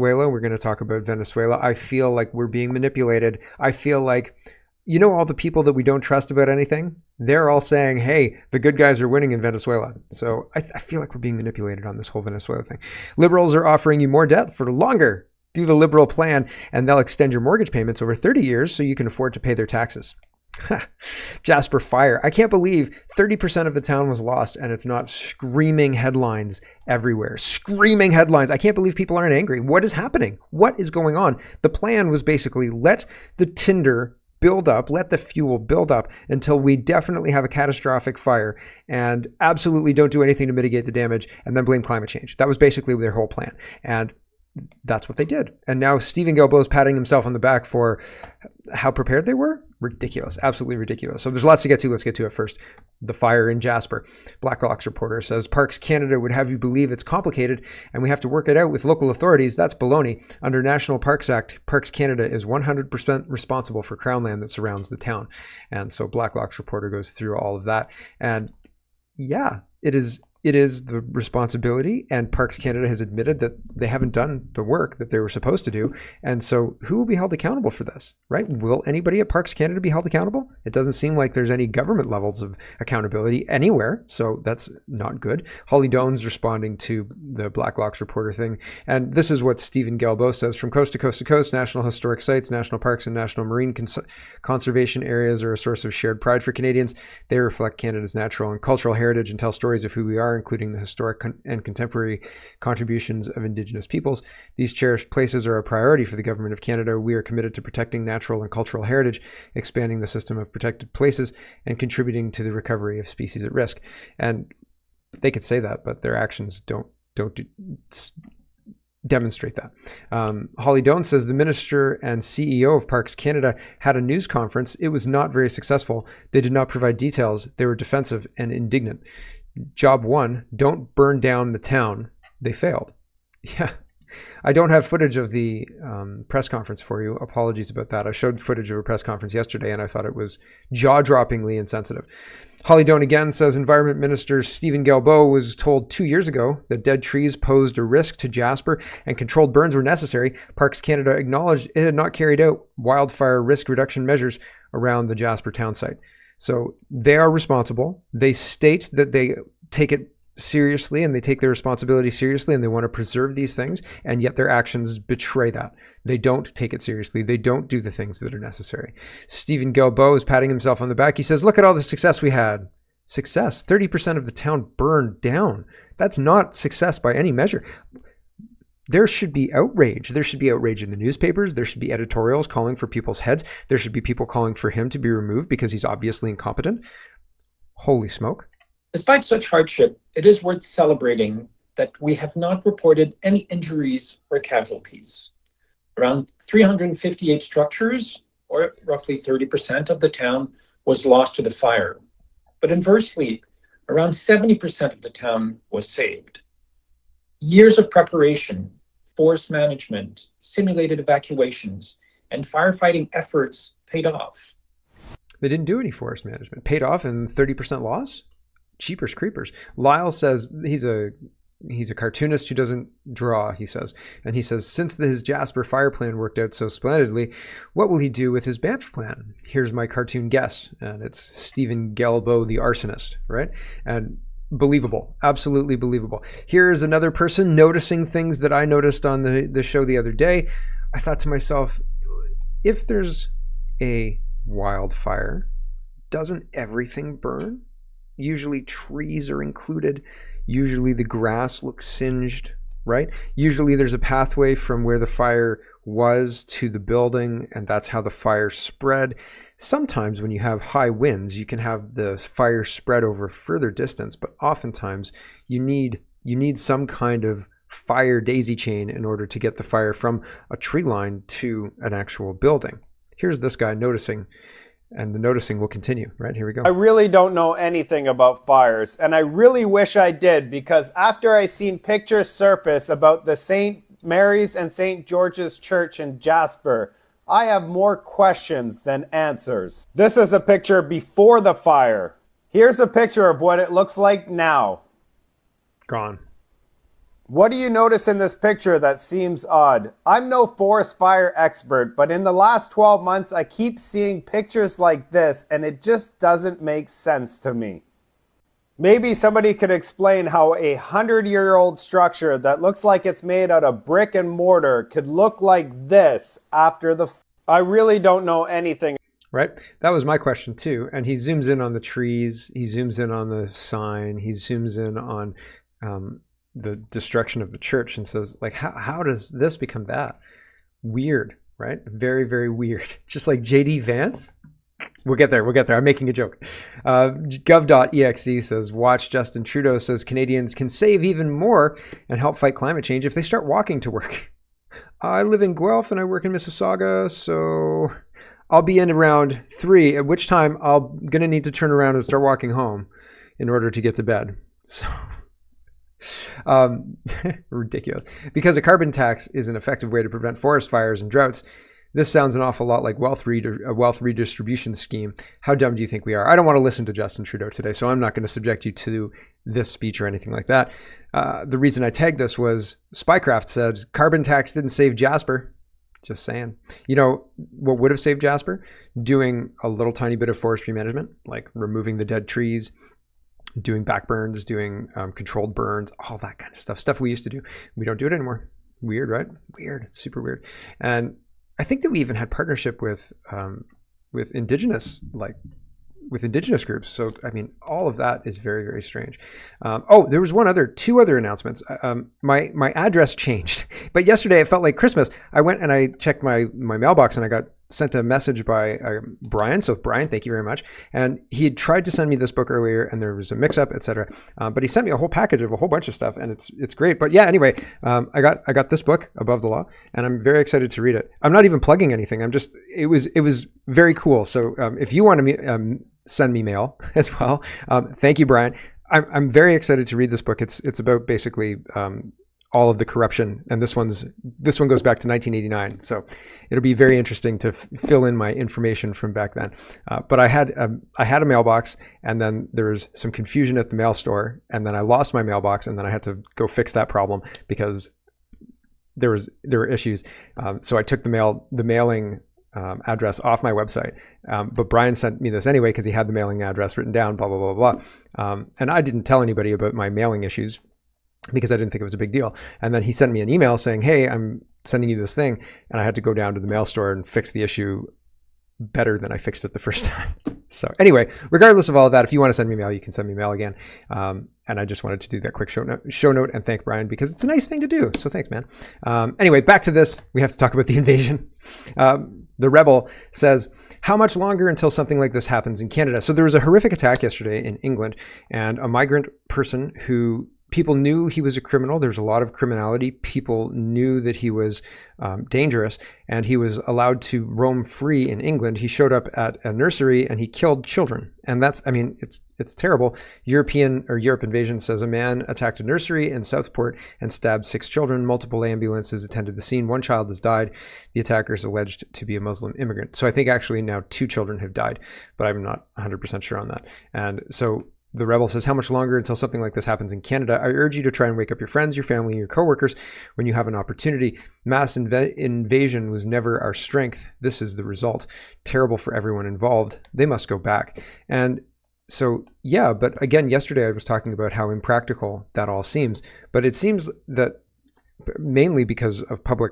We're going to talk about Venezuela. I feel like we're being manipulated. I feel like, all the people that we don't trust about anything, they're all saying, hey, the good guys are winning in Venezuela. So I feel like we're being manipulated on this whole Venezuela thing. Liberals are offering you more debt for longer. Do the liberal plan, and they'll extend your mortgage payments over 30 years so you can afford to pay their taxes. Jasper fire. I can't believe 30% of the town was lost, and it's not screaming headlines everywhere. Screaming headlines. I can't believe people aren't angry. What is happening? What is going on? The plan was basically let the tinder build up, let the fuel build up until we definitely have a catastrophic fire, and absolutely don't do anything to mitigate the damage, and then blame climate change. That was basically their whole plan. And that's what they did. And now Stephen Guilbeault is patting himself on the back for how prepared they were. Ridiculous. Absolutely ridiculous. So there's lots to get to. Let's get to it first. The fire in Jasper. Blackhawks reporter says Parks Canada would have you believe it's complicated and we have to work it out with local authorities. That's baloney. Under National Parks Act, Parks Canada is 100% responsible for crown land that surrounds the town. And so Blackhawks reporter goes through all of that. And yeah, it is the responsibility, and Parks Canada has admitted that they haven't done the work that they were supposed to do. And so who will be held accountable for this, right? Will anybody at Parks Canada be held accountable? It doesn't seem like there's any government levels of accountability anywhere, so that's not good. Holly Doan's responding to the Blackhawks reporter thing, and this is what Stephen Guilbeault says: from coast to coast to coast, national historic sites, national parks, and national marine conservation areas are a source of shared pride for Canadians. They reflect Canada's natural and cultural heritage and tell stories of who we are, including the historic and contemporary contributions of Indigenous peoples. These cherished places are a priority for the Government of Canada. We are committed to protecting natural and cultural heritage, expanding the system of protected places, and contributing to the recovery of species at risk. And they could say that, but their actions don't demonstrate that. Holly Doan says the minister and CEO of Parks Canada had a news conference. It was not very successful. They did not provide details. They were defensive and indignant. Job one, don't burn down the town. They failed. Yeah. I don't have footage of the press conference for you. Apologies about that. I showed footage of a press conference yesterday and I thought it was jaw-droppingly insensitive. Holly Doan again says Environment Minister Stephen Guilbeault was told 2 years ago that dead trees posed a risk to Jasper and controlled burns were necessary. Parks Canada acknowledged it had not carried out wildfire risk reduction measures around the Jasper town site. So they are responsible. They state that they take it seriously and they take their responsibility seriously and they want to preserve these things, and yet their actions betray that. They don't take it seriously. They don't do the things that are necessary. Stephen Guilbeault is patting himself on the back. He says, look at all the success we had. Success. 30% of the town burned down. That's not success by any measure. There should be outrage. There should be outrage in the newspapers. There should be editorials calling for people's heads. There should be people calling for him to be removed because he's obviously incompetent. Holy smoke. Despite such hardship, it is worth celebrating that we have not reported any injuries or casualties. Around 358 structures, or roughly 30% of the town, was lost to the fire. But inversely, around 70% of the town was saved. Years of preparation, force management, simulated evacuations, and firefighting efforts paid off. They didn't do any forest management. Paid off in 30% loss? Cheapers creepers. Lyle says he's a cartoonist who doesn't draw, he says. And he says, since his Jasper fire plan worked out so splendidly, what will he do with his Banff plan? Here's my cartoon guess. And it's Stephen Guilbeault, the arsonist, right? And believable. Absolutely believable. Here's another person noticing things that I noticed on the show the other day. I thought to myself, if there's a wildfire, doesn't everything burn? Usually trees are included. Usually the grass looks singed, right? Usually there's a pathway from where the fire was to the building, and that's how the fire spread. Sometimes when you have high winds, you can have the fire spread over further distance, but oftentimes you need some kind of fire daisy chain in order to get the fire from a tree line to an actual building. Here's this guy noticing, and the noticing will continue. Right, here we go. I really don't know anything about fires, and I really wish I did, because after I seen pictures surface about the St. Mary's and St. George's Church in Jasper, I have more questions than answers. This is a picture before the fire. Here's a picture of what it looks like now. Gone. What do you notice in this picture that seems odd? I'm no forest fire expert, but in the last 12 months, I keep seeing pictures like this, and it just doesn't make sense to me. Maybe somebody could explain how a 100-year-old structure that looks like it's made out of brick and mortar could look like this after the... I really don't know anything. Right? That was my question too. And he zooms in on the trees. He zooms in on the sign. He zooms in on the destruction of the church and says, like, how does this become that? Weird, right? Very, very weird. Just like JD Vance. We'll get there. I'm making a joke. Gov.exe says, watch Justin Trudeau says Canadians can save even more and help fight climate change if they start walking to work. I live in Guelph and I work in Mississauga, so I'll be in around 3, at which time I'm going to need to turn around and start walking home in order to get to bed. So ridiculous. Because a carbon tax is an effective way to prevent forest fires and droughts. This sounds an awful lot like a wealth redistribution scheme. How dumb do you think we are? I don't want to listen to Justin Trudeau today, so I'm not going to subject you to this speech or anything like that. The reason I tagged this was Spycraft said carbon tax didn't save Jasper. Just saying. You know what would have saved Jasper? Doing a little tiny bit of forestry management, like removing the dead trees, doing backburns, doing controlled burns, all that kind of stuff. Stuff we used to do. We don't do it anymore. Weird, right? Weird. Super weird. And I think that we even had partnership with indigenous groups. So I mean, all of that is very, very strange. There was two other announcements. My address changed, but yesterday it felt like Christmas. I went and I checked my mailbox and I got sent a message by Brian. So Brian, thank you very much. And he had tried to send me this book earlier and there was a mix up, etc. But he sent me a whole package of a whole bunch of stuff and it's great. But yeah, anyway, I got this book, Above the Law, and I'm very excited to read it. I'm not even plugging anything. It was very cool. So if you want to send me mail as well, thank you, Brian. I'm very excited to read this book. It's about basically all of the corruption, and this one goes back to 1989. So it'll be very interesting to fill in my information from back then. But I had a mailbox, and then there was some confusion at the mail store, and then I lost my mailbox, and then I had to go fix that problem because there were issues. So I took the mailing address off my website. But Brian sent me this anyway because he had the mailing address written down, blah, blah, blah, blah. And I didn't tell anybody about my mailing issues because I didn't think it was a big deal. And then he sent me an email saying, hey, I'm sending you this thing. And I had to go down to the mail store and fix the issue better than I fixed it the first time. So anyway, regardless of all of that, if you want to send me mail, you can send me mail again. And I just wanted to do that quick show note and thank Brian because it's a nice thing to do. So thanks, man. Anyway, back to this. We have to talk about the invasion. The Rebel says, how much longer until something like this happens in Canada? So there was a horrific attack yesterday in England, and a migrant person who people knew he was a criminal. There's a lot of criminality. People knew that he was dangerous, and he was allowed to roam free in England. He showed up at a nursery and he killed children. And it's terrible. Europe Invasion says a man attacked a nursery in Southport and stabbed 6 children. Multiple ambulances attended the scene. 1 child has died. The attacker is alleged to be a Muslim immigrant. So I think actually now 2 children have died, but I'm not 100% sure on that. And so the Rebel says, how much longer until something like this happens in Canada? I urge you to try and wake up your friends, your family, and your coworkers when you have an opportunity. Mass invasion was never our strength. This is the result. Terrible for everyone involved. They must go back. And so, yeah, but again, yesterday I was talking about how impractical that all seems. But it seems that mainly because of public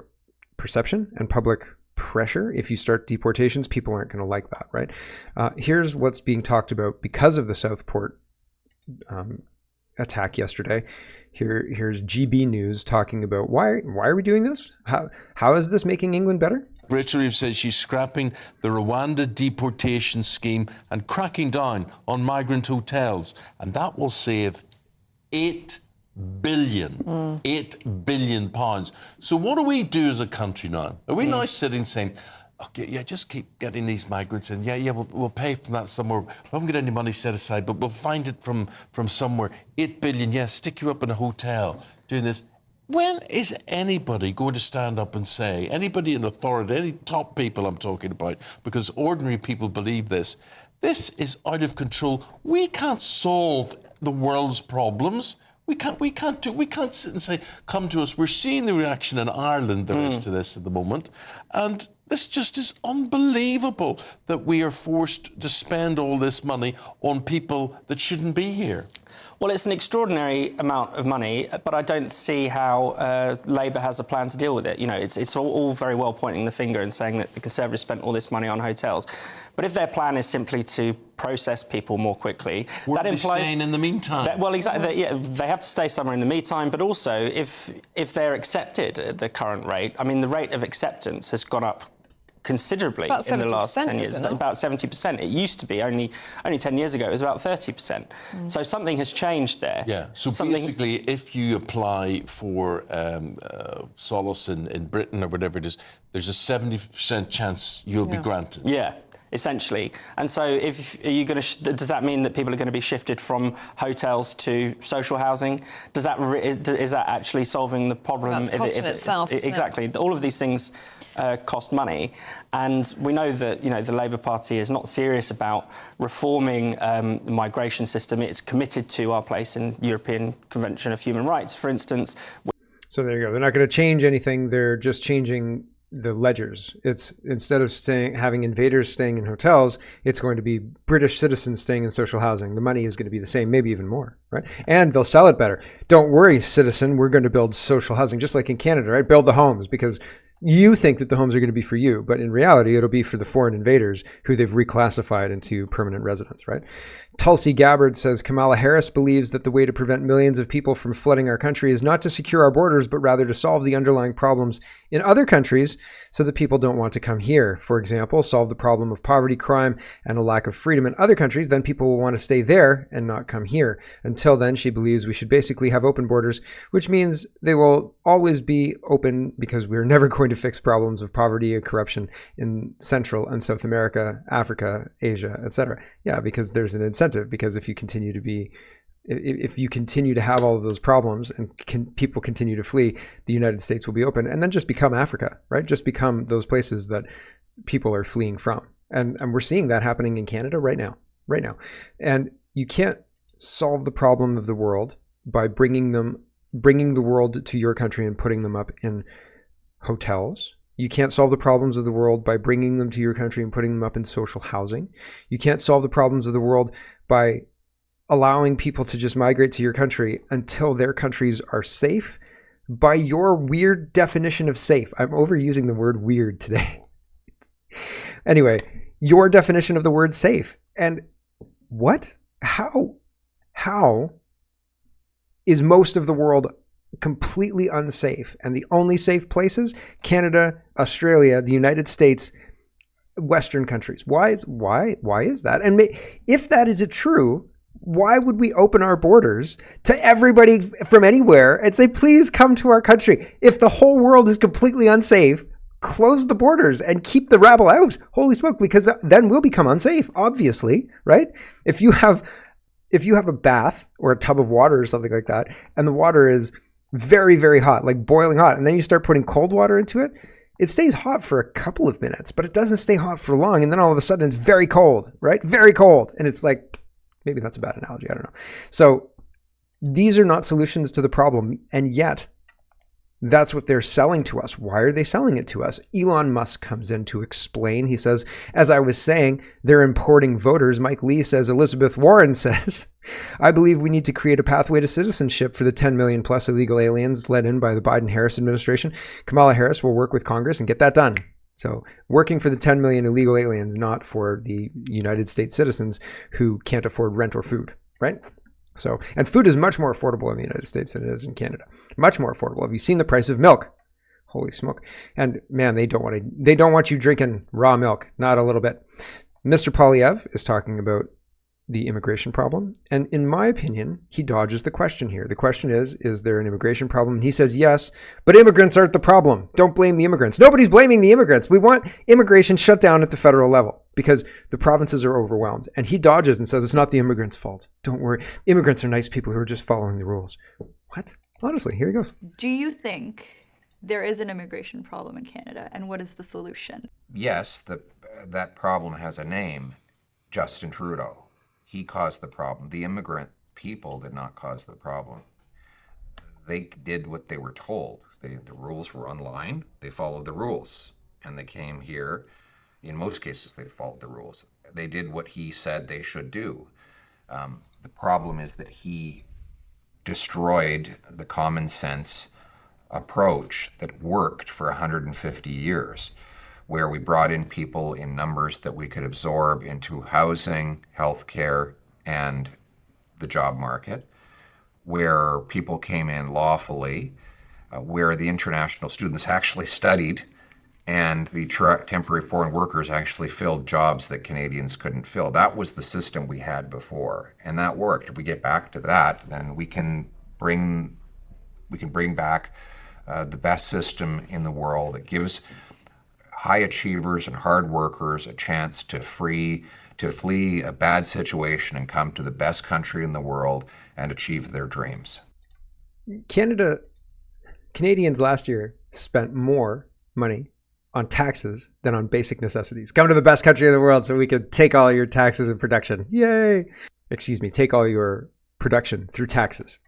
perception and public pressure. If you start deportations, people aren't going to like that, right? Here's what's being talked about because of the Southport attack yesterday. Here's GB News talking about why are we doing this? How is this making England better? Bitchute says she's scrapping the Rwanda deportation scheme and cracking down on migrant hotels, and that will save £8 billion pounds. So what do we do as a country now? Are we now sitting saying, okay, yeah, just keep getting these migrants in. Yeah, we'll pay from that somewhere. We haven't got any money set aside, but we'll find it from somewhere. 8 billion, yeah, stick you up in a hotel doing this. When is anybody going to stand up and say, anybody in authority, any top people I'm talking about, because ordinary people believe this is out of control. We can't solve the world's problems We can't sit and say, come to us. We're seeing the reaction in Ireland there is to this at the moment. And this just is unbelievable that we are forced to spend all this money on people that shouldn't be here. Well, it's an extraordinary amount of money, but I don't see how Labour has a plan to deal with it. You know, it's all very well pointing the finger and saying that the Conservatives spent all this money on hotels. But if their plan is simply to process people more quickly, Where that are they implies staying in the meantime? well, exactly. Yeah, they have to stay somewhere in the meantime. But also, if they're accepted at the current rate, I mean, the rate of acceptance has gone up considerably in the last 10 years. About 70%. It used to be only 10 years ago, it was about 30%. So something has changed there. Yeah, so basically, if you apply for solace in Britain or whatever it is, there's a 70% chance you'll be granted. Yeah, essentially. And so does that mean that people are going to be shifted from hotels to social housing? Is that actually solving the problem? That's cost in itself. Exactly. All of these things cost money. And we know that, you know, the Labour Party is not serious about reforming the migration system. It's committed to our place in European Convention of Human Rights, for instance. So there you go. They're not going to change anything. They're just changing the ledgers. It's instead of having invaders staying in hotels, it's going to be British citizens staying in social housing. The money is going to be the same, maybe even more, right? And they'll sell it better. Don't worry, citizen, we're going to build social housing just like in Canada, right? Build the homes because you think that the homes are going to be for you, but in reality, it'll be for the foreign invaders who they've reclassified into permanent residents, right? Tulsi Gabbard says Kamala Harris believes that the way to prevent millions of people from flooding our country is not to secure our borders, but rather to solve the underlying problems in other countries so that people don't want to come here. For example, solve the problem of poverty, crime, and a lack of freedom in other countries, then people will want to stay there and not come here. Until then, she believes we should basically have open borders, which means they will always be open because we're never going to fix problems of poverty and corruption in Central and South America, Africa, Asia, etc. Yeah, because there's an incentive. Because if you continue to have all of those problems and people continue to flee, the United States will be open and then just become Africa, right? Just become those places that people are fleeing from. And we're seeing that happening in Canada right now. And you can't solve the problem of the world by bringing the world to your country and putting them up in hotels. You can't solve the problems of the world by bringing them to your country and putting them up in social housing. You can't solve the problems of the world by allowing people to just migrate to your country until their countries are safe by your weird definition of safe. I'm overusing the word weird today. Anyway, your definition of the word safe. And what? How is most of the world completely unsafe, and the only safe places, Canada, Australia, the United States, Western countries? Why is that? And if that is true, why would we open our borders to everybody from anywhere and say, please come to our country? If the whole world is completely unsafe, close the borders and keep the rabble out. Holy smoke, because then we'll become unsafe, obviously, right? If you have a bath or a tub of water or something like that, and the water is very, very hot, like boiling hot, and then you start putting cold water into it, it stays hot for a couple of minutes, but it doesn't stay hot for long, and then all of a sudden it's very cold, right? Very cold. And it's like, maybe that's a bad analogy, I don't know. So these are not solutions to the problem, and yet that's what they're selling to us. Why are they selling it to us? Elon Musk comes in to explain. He says, as I was saying, they're importing voters. Mike Lee says, Elizabeth Warren says, I believe we need to create a pathway to citizenship for the 10 million plus illegal aliens led in by the Biden-Harris administration. Kamala Harris will work with Congress and get that done. So working for the 10 million illegal aliens, not for the United States citizens who can't afford rent or food, right? So, and food is much more affordable in the United States than it is in Canada. Much more affordable. Have you seen the price of milk? Holy smoke. And man, they don't want you drinking raw milk. Not a little bit. Mr. Poilievre is talking about the immigration problem. And in my opinion, he dodges the question here. The question is there an immigration problem? And he says, yes, but immigrants aren't the problem. Don't blame the immigrants. Nobody's blaming the immigrants. We want immigration shut down at the federal level because the provinces are overwhelmed. And he dodges and says, it's not the immigrants' fault. Don't worry. Immigrants are nice people who are just following the rules. What? Honestly, here he goes. Do you think there is an immigration problem in Canada, and what is the solution? Yes, that problem has a name, Justin Trudeau. He caused the problem. The immigrant people did not cause the problem. they did what they were told. The rules were online. They followed the rules. And they came here. In most cases, they followed the rules. They did what he said they should do. The problem is that he destroyed the common sense approach that worked for 150 years, where we brought in people in numbers that we could absorb into housing, healthcare, and the job market, where people came in lawfully, where the international students actually studied, and the temporary foreign workers actually filled jobs that Canadians couldn't fill. That was the system we had before, and that worked. If we get back to that, then we can bring back the best system in the world. It gives high achievers and hard workers a chance to flee a bad situation and come to the best country in the world and achieve their dreams. Canadians last year spent more money on taxes than on basic necessities. Come to the best country in the world so we can take all your taxes and production. Yay! Take all your production through taxes.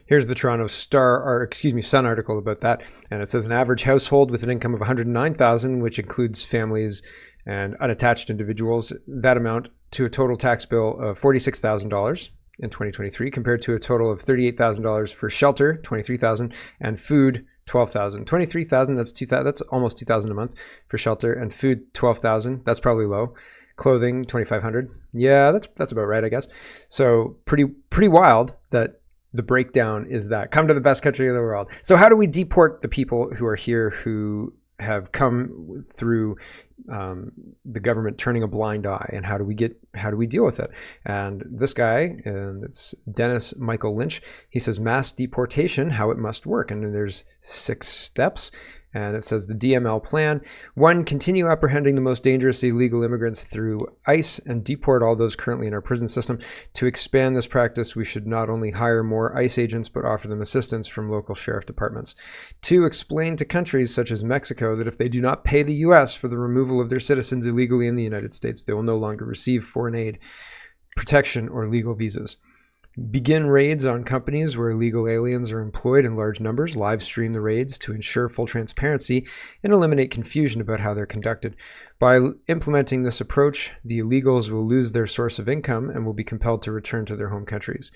Here's the Toronto Sun article about that, and it says an average household with an income of $109,000, which includes families and unattached individuals, that amount to a total tax bill of $46,000 in 2023, compared to a total of $38,000 for shelter, $23,000, and food, $12,000. $23,000, that's almost $2,000 a month for shelter, and food, $12,000. That's probably low. Clothing, $2,500. Yeah, that's about right, I guess. So pretty wild that the breakdown is that. Come to the best country in the world. So how do we deport the people who are here who have come through the government turning a blind eye, and how do we deal with it? And this guy, and it's Dennis Michael Lynch, he says mass deportation, how it must work. And then there's 6 steps. And it says the DML plan. 1, continue apprehending the most dangerous illegal immigrants through ICE and deport all those currently in our prison system. To expand this practice, we should not only hire more ICE agents, but offer them assistance from local sheriff departments. 2, explain to countries such as Mexico that if they do not pay the U.S. for the removal of their citizens illegally in the United States, they will no longer receive foreign aid, protection, or legal visas. Begin raids on companies where illegal aliens are employed in large numbers. Live stream the raids to ensure full transparency and eliminate confusion about how they're conducted. By implementing this approach, the illegals will lose their source of income and will be compelled to return to their home countries.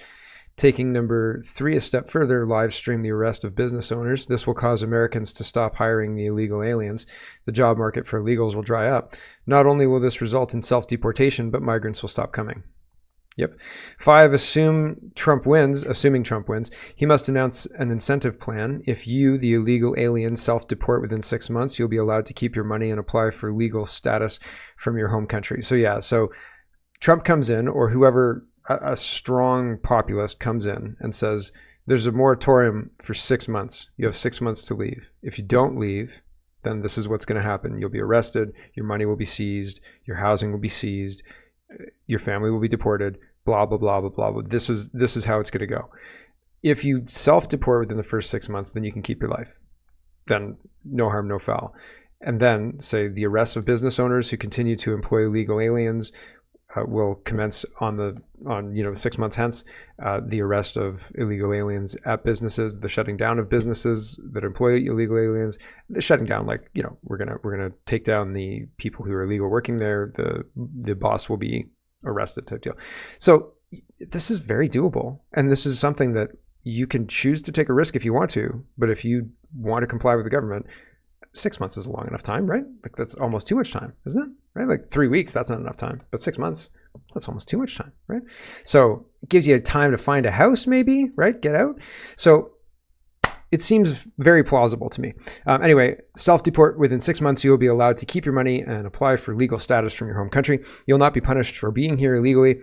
Taking number 3 a step further, live stream the arrest of business owners. This will cause Americans to stop hiring the illegal aliens. The job market for illegals will dry up. Not only will this result in self-deportation, but migrants will stop coming. Yep. 5, assuming Trump wins, he must announce an incentive plan. If you, the illegal alien, self-deport within 6 months, you'll be allowed to keep your money and apply for legal status from your home country. So Trump comes in, or whoever, a strong populist comes in and says, there's a moratorium for 6 months. You have 6 months to leave. If you don't leave, then this is what's going to happen. You'll be arrested, your money will be seized, your housing will be seized, your family will be deported, blah, blah, blah, blah, blah. This is how it's going to go. If you self-deport within the first 6 months, then you can keep your life. Then no harm, no foul. And then say the arrest of business owners who continue to employ illegal aliens will commence on 6 months hence. The arrest of illegal aliens at businesses, the shutting down of businesses that employ illegal aliens, the shutting down, we're gonna take down the people who are illegal working there. The boss will be arrested, type deal. So this is very doable, and this is something that you can choose to take a risk if you want to. But if you want to comply with the government, 6 months is a long enough time, right? Like that's almost too much time, isn't it? Right? Like 3 weeks, that's not enough time. But 6 months, that's almost too much time, right? So it gives you time to find a house, maybe, right? Get out. So it seems very plausible to me. Anyway, self-deport within 6 months, you'll be allowed to keep your money and apply for legal status from your home country. You'll not be punished for being here illegally,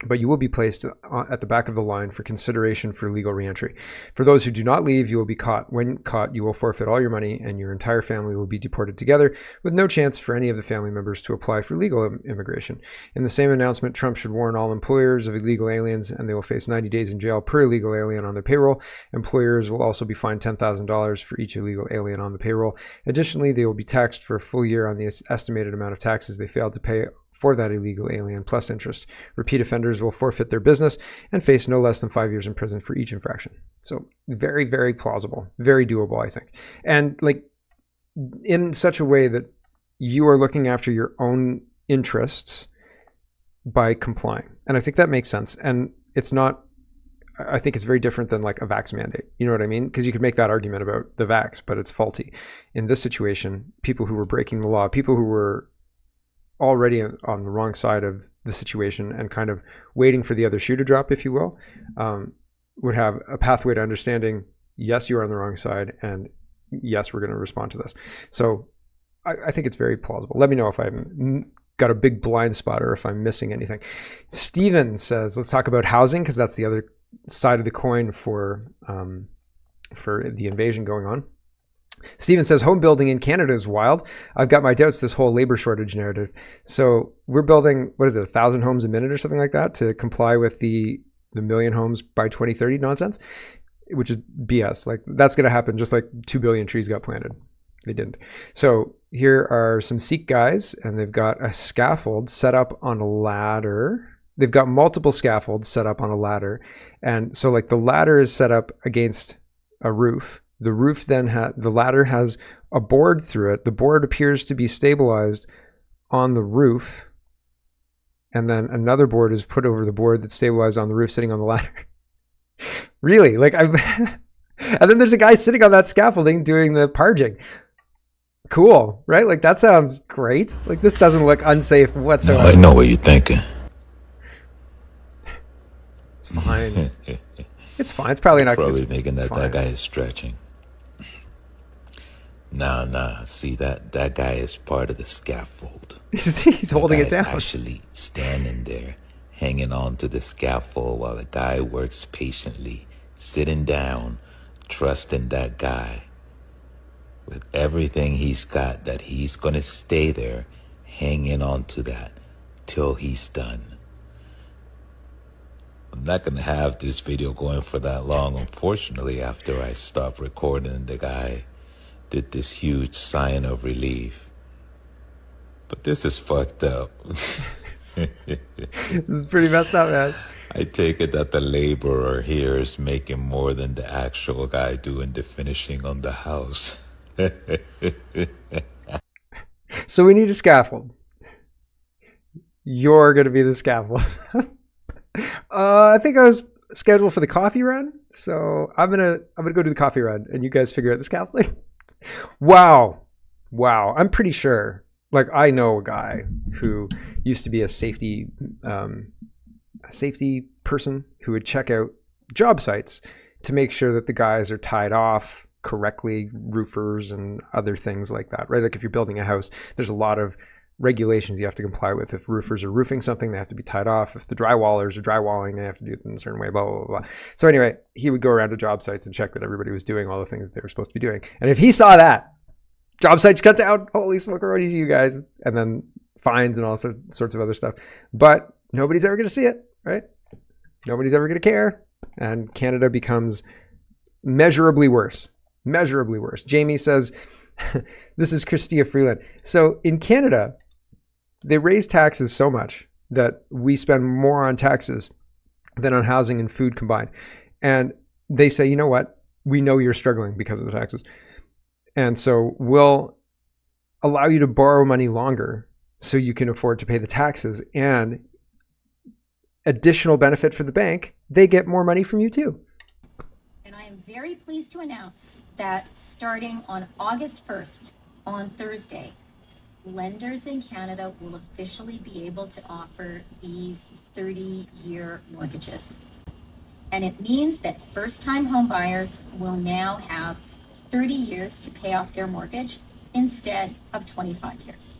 but you will be placed at the back of the line for consideration for legal reentry. For those who do not leave, you will be caught. When caught, you will forfeit all your money and your entire family will be deported together with no chance for any of the family members to apply for legal immigration. In the same announcement, Trump should warn all employers of illegal aliens and they will face 90 days in jail per illegal alien on their payroll. Employers will also be fined $10,000 for each illegal alien on the payroll. Additionally, they will be taxed for a full year on the estimated amount of taxes they failed to pay for that illegal alien plus interest. Repeat offenders will forfeit their business and face no less than 5 years in prison for each infraction. So very, very plausible, very doable, I think. And like in such a way that you are looking after your own interests by complying. And I think that makes sense. And it's not, I think it's very different than like a vax mandate. You know what I mean? Because you could make that argument about the vax, but it's faulty. In this situation, people who were breaking the law, people who were already on the wrong side of the situation and kind of waiting for the other shoe to drop, if you will, would have a pathway to understanding, yes, you're on the wrong side, and yes, we're going to respond to this. So I think it's very plausible. Let me know if I've got a big blind spot or if I'm missing anything. Steven says, let's talk about housing, because that's the other side of the coin for the invasion going on. Steven says, home building in Canada is wild. I've got my doubts, this whole labor shortage narrative. So we're building, 1,000 homes a minute or something like that to comply with the million homes by 2030 nonsense, which is BS. Like that's going to happen just like 2 billion trees got planted. They didn't. So here are some Sikh guys, and they've got a scaffold set up on a ladder. They've got multiple scaffolds set up on a ladder. And so like the ladder is set up against a roof. The roof then the ladder has a board through it. The board appears to be stabilized on the roof. And then another board is put over the board that's stabilized on the roof sitting on the ladder. Really? Like and then there's a guy sitting on that scaffolding doing the parging. Cool, right? Like that sounds great. Like this doesn't look unsafe whatsoever. I know what you're thinking. It's fine. It's fine. It's probably not. Probably thinking that guy is stretching. Nah. See that guy is part of the scaffold. He's holding it down. Actually standing there, hanging on to the scaffold while the guy works patiently, sitting down, trusting that guy with everything he's got, that he's gonna stay there, hanging on to that till he's done. I'm not gonna have this video going for that long, unfortunately. After I stop recording, the guy did this huge sign of relief. But this is fucked up. This is pretty messed up, man. I take it that the laborer here is making more than the actual guy doing the finishing on the house. So we need a scaffold. You're going to be the scaffold. I think I was scheduled for the coffee run, so I'm gonna go do the coffee run, and you guys figure out the scaffolding. Wow. I'm pretty sure. Like I know a guy who used to be a safety person who would check out job sites to make sure that the guys are tied off correctly, roofers and other things like that, right? Like if you're building a house, there's a lot of regulations you have to comply with. If roofers are roofing something, they have to be tied off. If the drywallers are drywalling, they have to do it in a certain way, blah, blah, blah, blah. So anyway, he would go around to job sites and check that everybody was doing all the things they were supposed to be doing. And if he saw that, job sites cut down, holy smokeroonies, you guys, and then fines and all sorts of other stuff. But nobody's ever going to see it, right? Nobody's ever going to care. And Canada becomes measurably worse. Jamie says, this is Christia Freeland. So in Canada, they raise taxes so much that we spend more on taxes than on housing and food combined. And they say, you know what? We know you're struggling because of the taxes. And so we'll allow you to borrow money longer so you can afford to pay the taxes. And additional benefit for the bank, they get more money from you too. And I am very pleased to announce that starting on August 1st, on Thursday, lenders in Canada will officially be able to offer these 30-year mortgages. And it means that first-time home buyers will now have 30 years to pay off their mortgage instead of 25 years.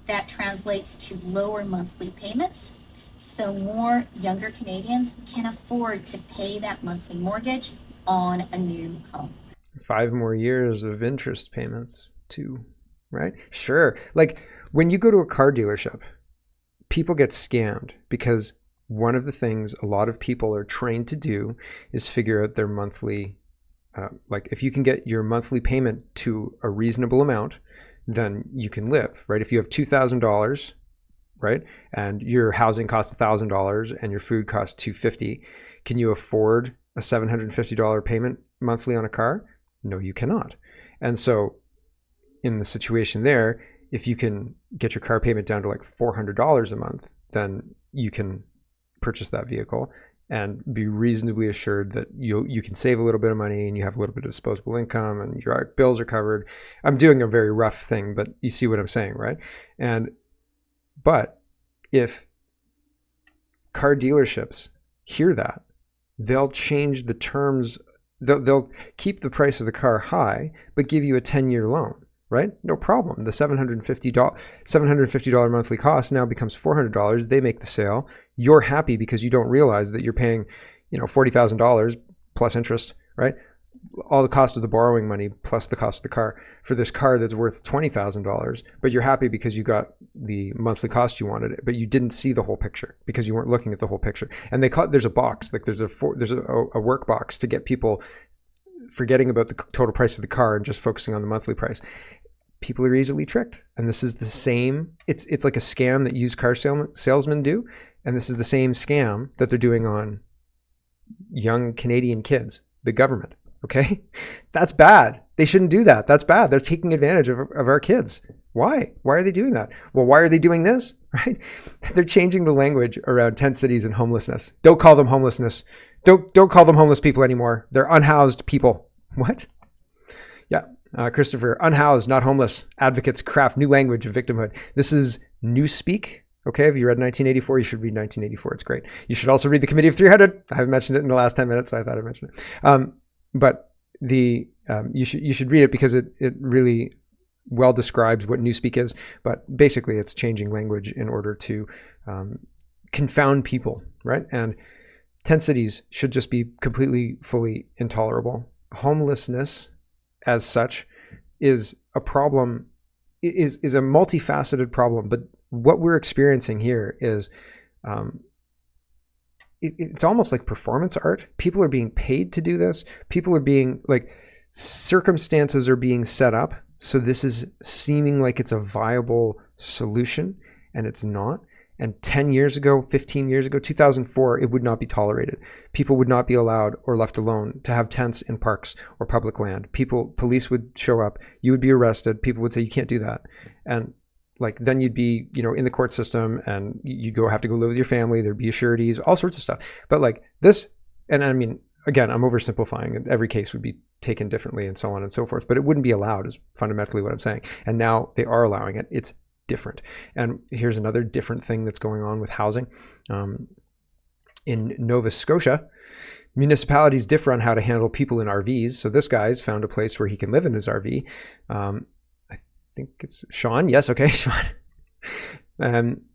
That translates to lower monthly payments, so more younger Canadians can afford to pay that monthly mortgage on a new home. 5 more years of interest payments too, right? Sure. Like when you go to a car dealership, people get scammed because one of the things a lot of people are trained to do is figure out their monthly, like if you can get your monthly payment to a reasonable amount, then you can live, right? If you have $2,000 right? And your housing costs $1,000 and your food costs $250. Can you afford a $750 payment monthly on a car? No, you cannot. And so in the situation there, if you can get your car payment down to like $400 a month, then you can purchase that vehicle and be reasonably assured that you can save a little bit of money and you have a little bit of disposable income and your bills are covered. I'm doing a very rough thing, but you see what I'm saying, right? But if car dealerships hear that, they'll change the terms. They'll keep the price of the car high, but give you a 10-year loan, right? No problem. The $750 monthly cost now becomes $400. They make the sale. You're happy because you don't realize that you're paying, $40,000 plus interest, right? All the cost of the borrowing money plus the cost of the car for this car that's worth $20,000, but you're happy because you got the monthly cost you wanted, but you didn't see the whole picture because you weren't looking at the whole picture. And there's a box, like there's a work box to get people forgetting about the total price of the car and just focusing on the monthly price. People are easily tricked, and this is the same. It's like a scam that used car salesmen do, and this is the same scam that they're doing on young Canadian kids, the government. Okay, that's bad. They shouldn't do that. That's bad. They're taking advantage of our kids. Why? Why are they doing that? Well, why are they doing this? Right? They're changing the language around tent cities and homelessness. Don't call them homelessness. Don't call them homeless people anymore. They're unhoused people. What? Yeah. Christopher, unhoused, not homeless. Advocates craft new language of victimhood. This is Newspeak. Okay, if you read 1984, you should read 1984. It's great. You should also read the Committee of 300. I haven't mentioned it in the last 10 minutes, so I thought I'd mention it. But you should read it because it really well describes what Newspeak is. But basically, it's changing language in order to confound people, right? And tent cities should just be completely, fully intolerable. Homelessness, as such, is a problem. Is a multifaceted problem. But what we're experiencing here is. It's almost like performance art. People are being paid to do this. People are being circumstances are being set up. So this is seeming like it's a viable solution, and it's not. And 10 years ago, 15 years ago, 2004, it would not be tolerated. People would not be allowed or left alone to have tents in parks or public land. Police would show up. You would be arrested. People would say, you can't do that. And then you'd be, in the court system and you'd have to go live with your family. There'd be sureties, all sorts of stuff. But this, and I mean, again, I'm oversimplifying. Every case would be taken differently and so on and so forth, but it wouldn't be allowed is fundamentally what I'm saying. And now they are allowing it. It's different. And here's another different thing that's going on with housing. In Nova Scotia, municipalities differ on how to handle people in RVs. So this guy's found a place where he can live in his RV. I think it's Sean. Yes. Okay. Sean.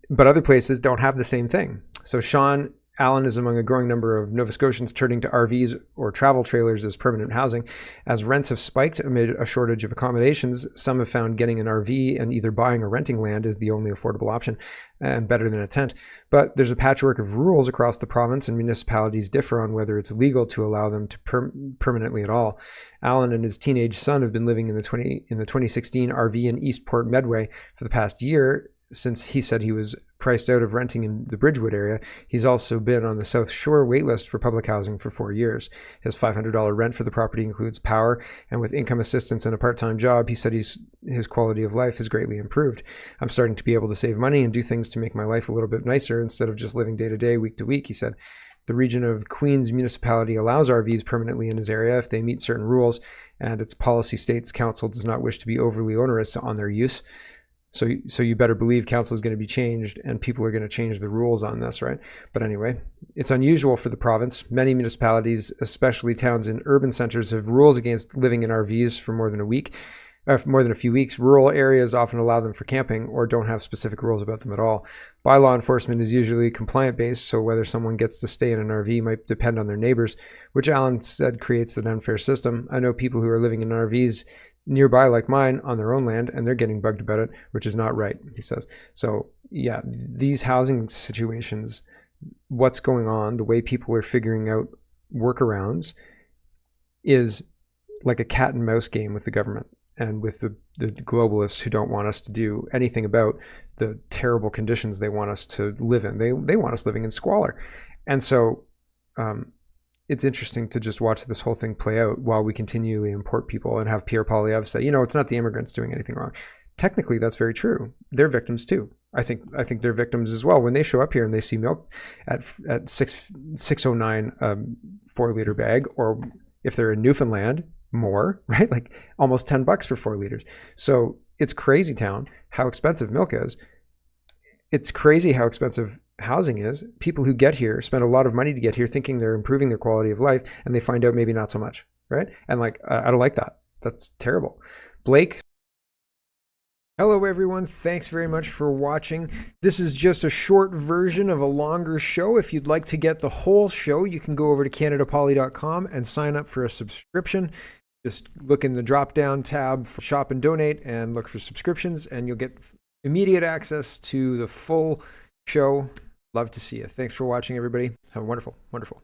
But other places don't have the same thing. So Sean Allen is among a growing number of Nova Scotians turning to RVs or travel trailers as permanent housing. As rents have spiked amid a shortage of accommodations, some have found getting an RV and either buying or renting land is the only affordable option and better than a tent. But there's a patchwork of rules across the province, and municipalities differ on whether it's legal to allow them to permanently at all. Allen and his teenage son have been living in the 2016 RV in Eastport Medway for the past year. Since he said he was priced out of renting in the Bridgewood area, he's also been on the South Shore waitlist for public housing for 4 years. His $500 rent for the property includes power, and with income assistance and a part-time job, he said his quality of life has greatly improved. I'm starting to be able to save money and do things to make my life a little bit nicer instead of just living day to day, week to week, he said. The region of Queens municipality allows RVs permanently in his area if they meet certain rules, and its policy states council does not wish to be overly onerous on their use. So you better believe council is going to be changed and people are going to change the rules on this, right? But anyway, it's unusual for the province. Many municipalities, especially towns in urban centers, have rules against living in RVs for more than a few weeks. Rural areas often allow them for camping or don't have specific rules about them at all. Bylaw enforcement is usually compliant-based, so whether someone gets to stay in an RV might depend on their neighbors, which Allen said creates an unfair system. I know people who are living in RVs nearby like mine on their own land, and they're getting bugged about it, which is not right, he says. So yeah, these housing situations, what's going on, the way people are figuring out workarounds is like a cat and mouse game with the government. and with the globalists who don't want us to do anything about the terrible conditions they want us to live in. They want us living in squalor. And so it's interesting to just watch this whole thing play out while we continually import people and have Pierre Poilievre say, it's not the immigrants doing anything wrong. Technically, that's very true. They're victims too. I think they're victims as well when they show up here and they see milk at $6.09 4-liter bag, or if they're in Newfoundland, more, right? Like almost $10 for 4 liters. So it's crazy town how expensive milk is. It's crazy how expensive housing is. People who get here spend a lot of money to get here thinking they're improving their quality of life, and they find out maybe not so much, right? And I don't like that. That's terrible. Blake. Hello everyone, thanks very much for watching. This is just a short version of a longer show. If you'd like to get the whole show, you can go over to CanadaPoly.com and sign up for a subscription. Just look in the drop-down tab for Shop and Donate and look for subscriptions, and you'll get immediate access to the full show. Love to see you. Thanks for watching, everybody. Have a wonderful, wonderful